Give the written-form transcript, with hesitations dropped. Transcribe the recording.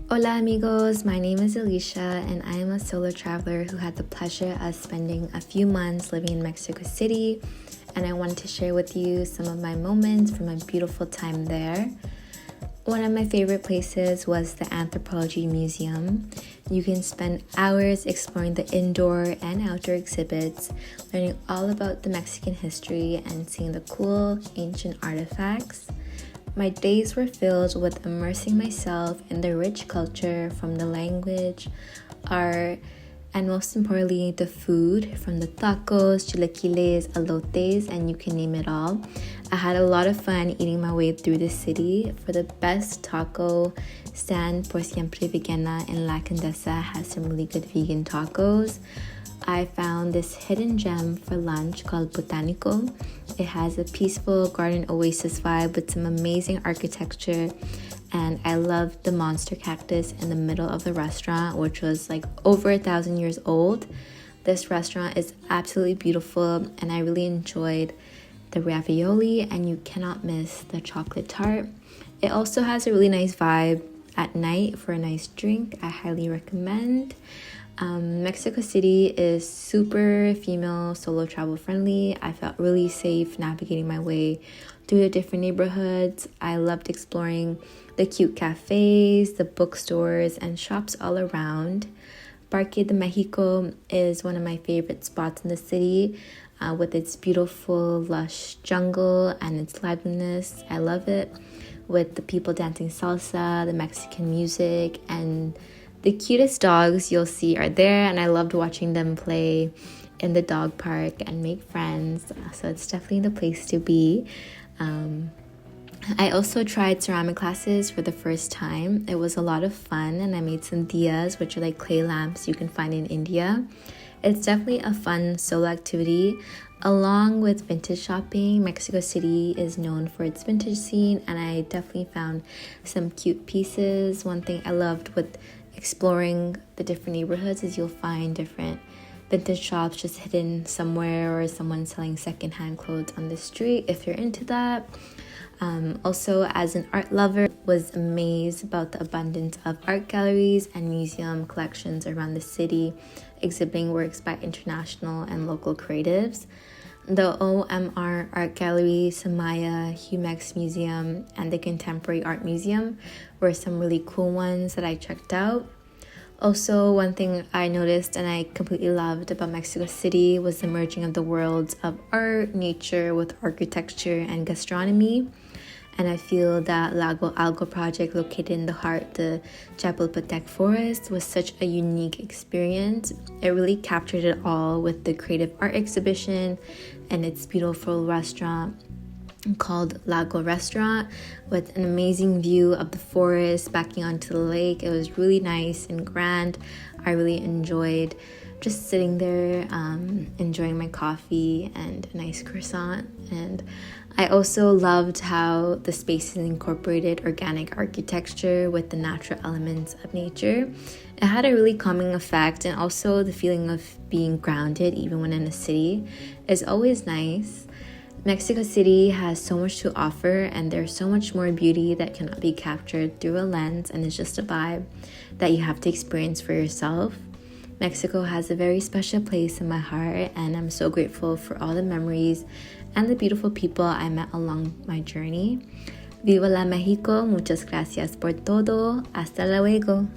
Hola amigos, my name is Alicia and I am a solo traveler who had the pleasure of spending a few months living in Mexico City, and I wanted to share with you some of my moments from my beautiful time there. One of my favorite places was the Anthropology Museum. You can spend hours exploring the indoor and outdoor exhibits, learning all about the Mexican history and seeing the cool ancient artifacts. My days were filled with immersing myself in the rich culture, from the language, art, and most importantly, the food, from the tacos, chilaquiles, elotes, and you can name it all. I had a lot of fun eating my way through the city. For the best taco stand, Por Siempre Vegana in La Condesa has some really good vegan tacos. I found this hidden gem for lunch called Botanico. It has a peaceful garden oasis vibe with some amazing architecture, and I loved the monster cactus in the middle of the restaurant, which was like over 1,000 years old. This restaurant is absolutely beautiful, and I really enjoyed the ravioli, and you cannot miss the chocolate tart. It also has a really nice vibe at night for a nice drink. I highly recommend. Mexico City is super female solo travel friendly. I felt really safe navigating my way through the different neighborhoods. I loved exploring the cute cafes, the bookstores, and shops all around. Parque de Mexico is one of my favorite spots in the city, with its beautiful lush jungle and its liveliness. I love it, with the people dancing salsa, the Mexican music, and the cutest dogs you'll see are there, and I loved watching them play in the dog park and make friends. So it's definitely the place to be. I also tried ceramic classes for the first time. It was a lot of fun, and I made some diyas, which are like clay lamps you can find in India. It's definitely a fun solo activity. Along with vintage shopping, Mexico City is known for its vintage scene, and I definitely found some cute pieces. One thing I loved with exploring the different neighborhoods is you'll find different vintage shops just hidden somewhere, or someone selling secondhand clothes on the street if you're into that. Also, as an art lover, was amazed about the abundance of art galleries and museum collections around the city, exhibiting works by international and local creatives. The OMR Art Gallery, Samaya, Humex Museum, and the Contemporary Art Museum were some really cool ones that I checked out. Also, one thing I noticed and I completely loved about Mexico City was the merging of the worlds of art, nature with architecture and gastronomy. And I feel that Lago Algo project, located in the heart of the Chapultepec forest, was such a unique experience. It really captured it all with the creative art exhibition and its beautiful restaurant called Lago Restaurant, with an amazing view of the forest backing onto the lake. It was really nice and grand. I really enjoyed just sitting there, enjoying my coffee and a nice croissant. And I also loved how the spaces incorporated organic architecture with the natural elements of nature. It had a really calming effect, and also the feeling of being grounded even when in a city is always nice. Mexico City has so much to offer, and there's so much more beauty that cannot be captured through a lens, and it's just a vibe that you have to experience for yourself. Mexico has a very special place in my heart, and I'm so grateful for all the memories and the beautiful people I met along my journey. Viva la México! Muchas gracias por todo. Hasta luego!